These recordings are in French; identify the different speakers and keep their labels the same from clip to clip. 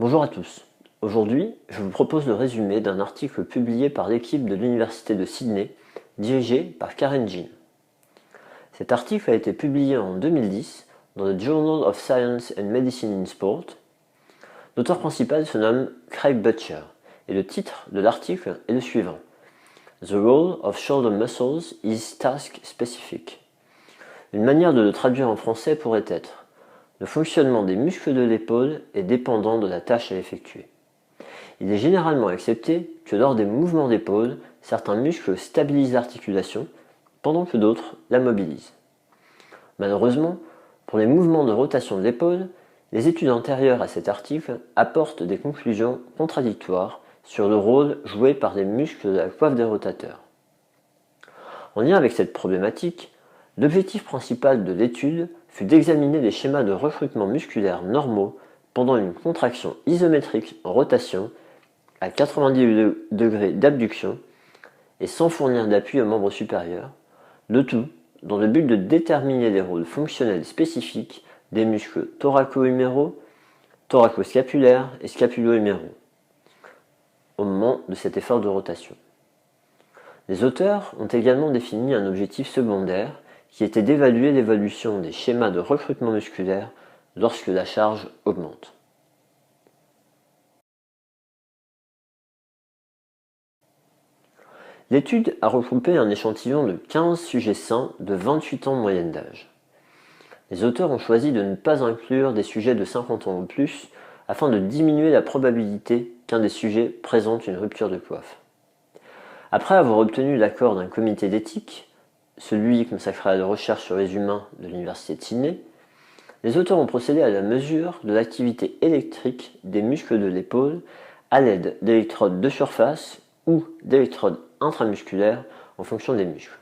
Speaker 1: Bonjour à tous. Aujourd'hui, je vous propose le résumé d'un article publié par l'équipe de l'Université de Sydney, dirigée par Karen Jean. Cet article a été publié en 2010 dans le Journal of Science and Medicine in Sport. L'auteur principal se nomme Craig Butcher, et le titre de l'article est le suivant: The role of shoulder muscles is task specific. Une manière de le traduire en français pourrait être: le fonctionnement des muscles de l'épaule est dépendant de la tâche à effectuer. Il est généralement accepté que lors des mouvements d'épaule, certains muscles stabilisent l'articulation, pendant que d'autres la mobilisent. Malheureusement, pour les mouvements de rotation de l'épaule, les études antérieures à cet article apportent des conclusions contradictoires sur le rôle joué par les muscles de la coiffe des rotateurs. En lien avec cette problématique, l'objectif principal de l'étude fut d'examiner les schémas de recrutement musculaire normaux pendant une contraction isométrique en rotation à 90 degrés d'abduction et sans fournir d'appui aux membres supérieurs, le tout dans le but de déterminer les rôles fonctionnels spécifiques des muscles thoraco-huméraux, thoraco-scapulaires et scapulo-huméraux au moment de cet effort de rotation. Les auteurs ont également défini un objectif secondaire qui était d'évaluer l'évolution des schémas de recrutement musculaire lorsque la charge augmente. L'étude a regroupé un échantillon de 15 sujets sains de 28 ans de moyenne d'âge. Les auteurs ont choisi de ne pas inclure des sujets de 50 ans ou plus afin de diminuer la probabilité qu'un des sujets présente une rupture de coiffe. Après avoir obtenu l'accord d'un comité d'éthique, celui consacré à la recherche sur les humains de l'Université de Sydney, les auteurs ont procédé à la mesure de l'activité électrique des muscles de l'épaule à l'aide d'électrodes de surface ou d'électrodes intramusculaires en fonction des muscles.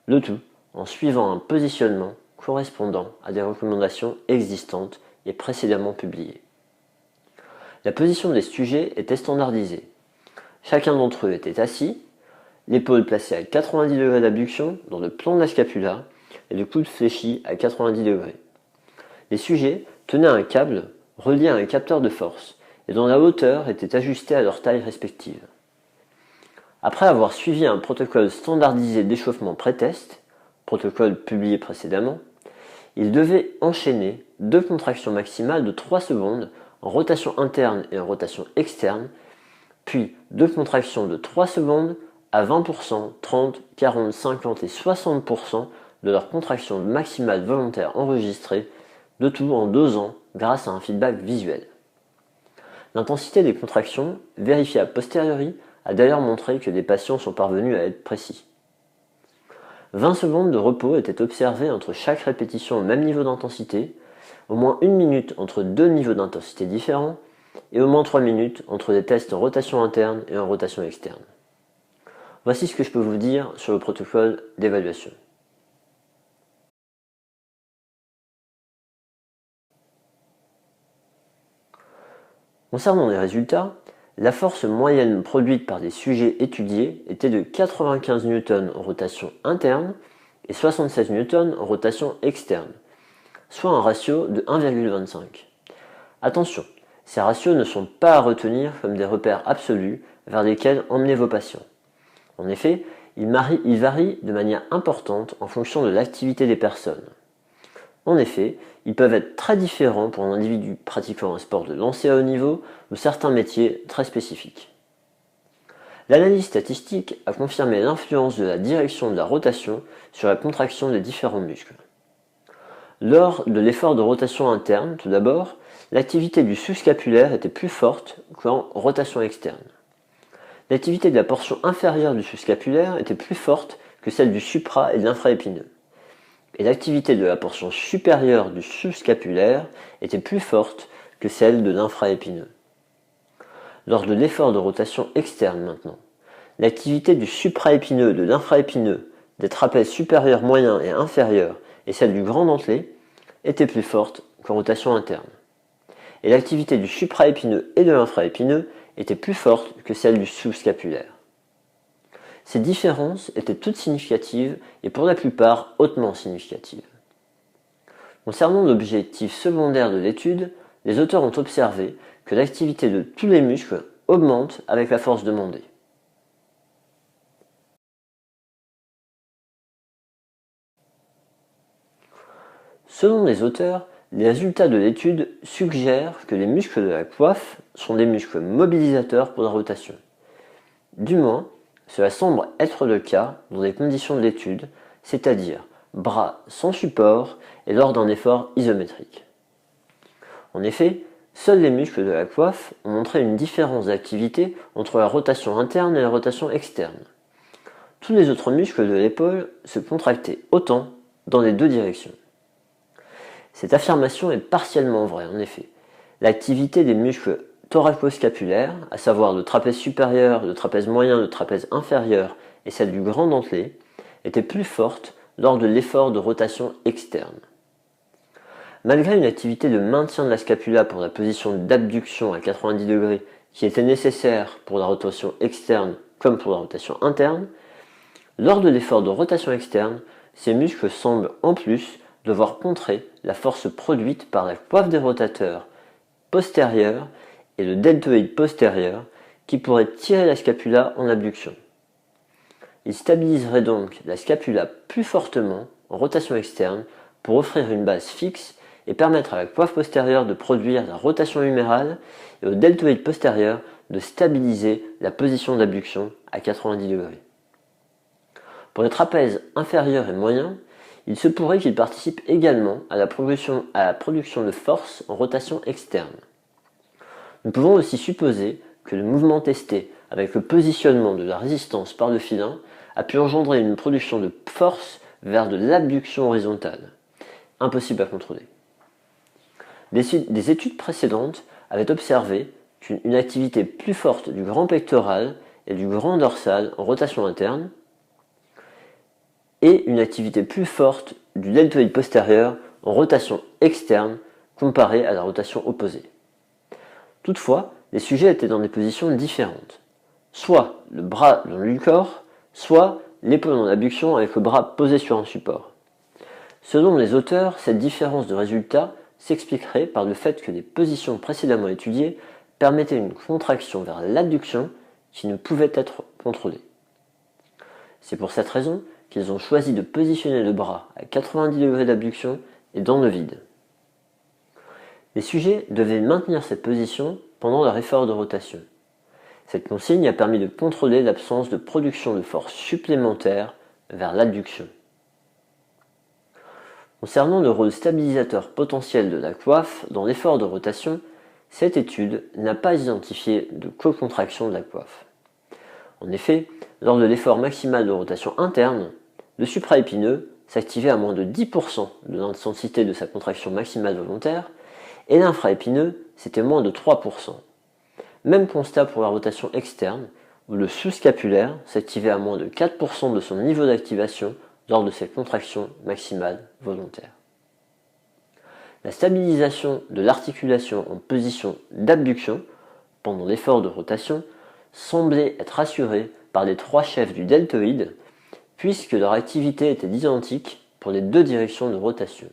Speaker 1: Le tout en suivant un positionnement correspondant à des recommandations existantes et précédemment publiées. La position des sujets était standardisée. Chacun d'entre eux était assis, l'épaule placée à 90 degrés d'abduction dans le plan de la scapula et le coude fléchi à 90 degrés. Les sujets tenaient un câble relié à un capteur de force et dont la hauteur était ajustée à leur taille respective. Après avoir suivi un protocole standardisé d'échauffement pré-test, protocole publié précédemment, ils devaient enchaîner 2 contractions maximales de 3 secondes en rotation interne et en rotation externe, puis 2 contractions de 3 secondes à 20%, 30, 40, 50 et 60% de leur contraction maximale volontaire enregistrée, le tout en dosant grâce à un feedback visuel. L'intensité des contractions, vérifiée a posteriori, a d'ailleurs montré que les patients sont parvenus à être précis. 20 secondes de repos étaient observées entre chaque répétition au même niveau d'intensité, au moins 1 minute entre 2 niveaux d'intensité différents, et au moins 3 minutes entre des tests en rotation interne et en rotation externe. Voici ce que je peux vous dire sur le protocole d'évaluation. Concernant les résultats, la force moyenne produite par des sujets étudiés était de 95 N en rotation interne et 76 N en rotation externe, soit un ratio de 1,25. Attention, ces ratios ne sont pas à retenir comme des repères absolus vers lesquels emmener vos patients. En effet, ils varient de manière importante en fonction de l'activité des personnes. En effet, ils peuvent être très différents pour un individu pratiquant un sport de lancer à haut niveau ou certains métiers très spécifiques. L'analyse statistique a confirmé l'influence de la direction de la rotation sur la contraction des différents muscles. Lors de l'effort de rotation interne, tout d'abord, l'activité du sous-scapulaire était plus forte qu'en rotation externe. L'activité de la portion inférieure du sous-scapulaire était plus forte que celle du supra et de l'infraépineux. Et l'activité de la portion supérieure du sous-scapulaire était plus forte que celle de l'infraépineux. Lors de l'effort de rotation externe maintenant, l'activité du supraépineux, de l'infraépineux, des trapèzes supérieurs, moyens et inférieurs et celle du grand dentelé était plus forte qu'en rotation interne. Et l'activité du supraépineux et de l'infraépineux était plus forte que celle du sous-scapulaire. Ces différences étaient toutes significatives et pour la plupart hautement significatives. Concernant l'objectif secondaire de l'étude, les auteurs ont observé que l'activité de tous les muscles augmente avec la force demandée. Selon les auteurs, les résultats de l'étude suggèrent que les muscles de la coiffe sont des muscles mobilisateurs pour la rotation. Du moins, cela semble être le cas dans les conditions de l'étude, c'est-à-dire bras sans support et lors d'un effort isométrique. En effet, seuls les muscles de la coiffe ont montré une différence d'activité entre la rotation interne et la rotation externe. Tous les autres muscles de l'épaule se contractaient autant dans les deux directions. Cette affirmation est partiellement vraie en effet. L'activité des muscles thoraco-scapulaires, à savoir le trapèze supérieur, le trapèze moyen, le trapèze inférieur et celle du grand dentelé, était plus forte lors de l'effort de rotation externe. Malgré une activité de maintien de la scapula pour la position d'abduction à 90 degrés qui était nécessaire pour la rotation externe comme pour la rotation interne, lors de l'effort de rotation externe, ces muscles semblent en plus devoir contrer la force produite par la coiffe des rotateurs postérieurs et le deltoïde postérieur qui pourrait tirer la scapula en abduction. Il stabiliserait donc la scapula plus fortement en rotation externe pour offrir une base fixe et permettre à la coiffe postérieure de produire la rotation humérale et au deltoïde postérieur de stabiliser la position d'abduction à 90 degrés. Pour les trapèzes inférieurs et moyens, il se pourrait qu'ils participent également à la production de force en rotation externe. Nous pouvons aussi supposer que le mouvement testé avec le positionnement de la résistance par le filin a pu engendrer une production de force vers de l'abduction horizontale, impossible à contrôler. Des études précédentes avaient observé qu'une activité plus forte du grand pectoral et du grand dorsal en rotation interne et une activité plus forte du deltoïde postérieur en rotation externe comparée à la rotation opposée. Toutefois, les sujets étaient dans des positions différentes, soit le bras dans le corps, soit l'épaule en abduction avec le bras posé sur un support. Selon les auteurs, cette différence de résultat s'expliquerait par le fait que les positions précédemment étudiées permettaient une contraction vers l'abduction qui ne pouvait être contrôlée. C'est pour cette raison qu'ils ont choisi de positionner le bras à 90 degrés d'abduction et dans le vide. Les sujets devaient maintenir cette position pendant leur effort de rotation. Cette consigne a permis de contrôler l'absence de production de force supplémentaire vers l'abduction. Concernant le rôle stabilisateur potentiel de la coiffe dans l'effort de rotation, cette étude n'a pas identifié de co-contraction de la coiffe. En effet, lors de l'effort maximal de rotation interne, le supraépineux s'activait à moins de 10% de l'intensité de sa contraction maximale volontaire, et l'infraépineux, c'était moins de 3%. Même constat pour la rotation externe, où le sous-scapulaire s'activait à moins de 4% de son niveau d'activation lors de ses contractions maximales volontaires. La stabilisation de l'articulation en position d'abduction pendant l'effort de rotation semblait être assurée par les trois chefs du deltoïde, puisque leur activité était identique pour les deux directions de rotation.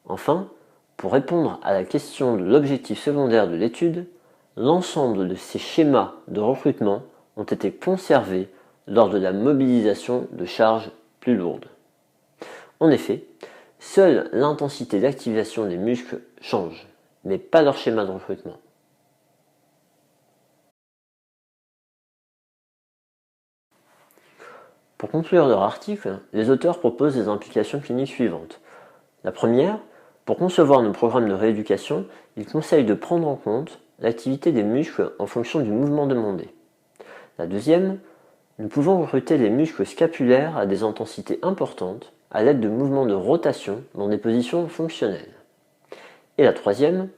Speaker 1: Enfin, pour répondre à la question de l'objectif secondaire de l'étude, l'ensemble de ces schémas de recrutement ont été conservés lors de la mobilisation de charges plus lourdes. En effet, seule l'intensité d'activation des muscles change, mais pas leur schéma de recrutement. Pour conclure leur article, les auteurs proposent des implications cliniques suivantes. La première, pour concevoir nos programmes de rééducation, ils conseillent de prendre en compte l'activité des muscles en fonction du mouvement demandé. La deuxième, nous pouvons recruter les muscles scapulaires à des intensités importantes à l'aide de mouvements de rotation dans des positions fonctionnelles. Et la troisième,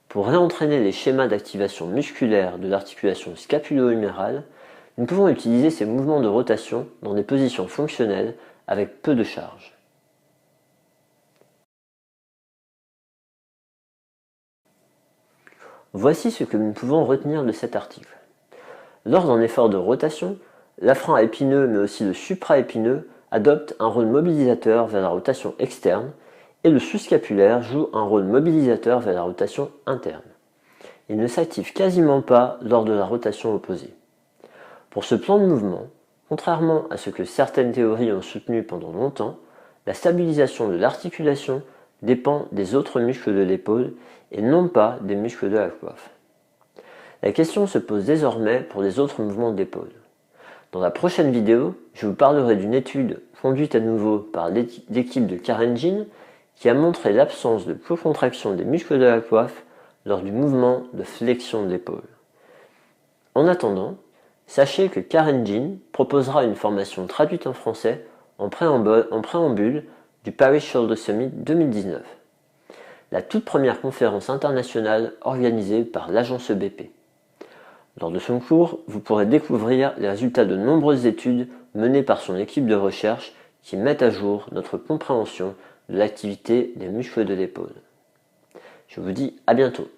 Speaker 1: pour réentraîner les schémas d'activation musculaire de l'articulation scapulo-humérale, nous pouvons utiliser ces mouvements de rotation dans des positions fonctionnelles avec peu de charge. Voici ce que nous pouvons retenir de cet article. Lors d'un effort de rotation, l'infraépineux mais aussi le supraépineux adoptent un rôle mobilisateur vers la rotation externe et le sous-scapulaire joue un rôle mobilisateur vers la rotation interne. Il ne s'active quasiment pas lors de la rotation opposée. Pour ce plan de mouvement, contrairement à ce que certaines théories ont soutenu pendant longtemps, la stabilisation de l'articulation dépend des autres muscles de l'épaule et non pas des muscles de la coiffe. La question se pose désormais pour les autres mouvements d'épaule. Dans la prochaine vidéo, je vous parlerai d'une étude conduite à nouveau par l'équipe de Karen Jean qui a montré l'absence de procontraction des muscles de la coiffe lors du mouvement de flexion de l'épaule. En attendant, sachez que Karen Jean proposera une formation traduite en français en préambule du Paris Shoulder Summit 2019, la toute première conférence internationale organisée par l'agence EBP. Lors de son cours, vous pourrez découvrir les résultats de nombreuses études menées par son équipe de recherche qui mettent à jour notre compréhension de l'activité des muscles de l'épaule. Je vous dis à bientôt.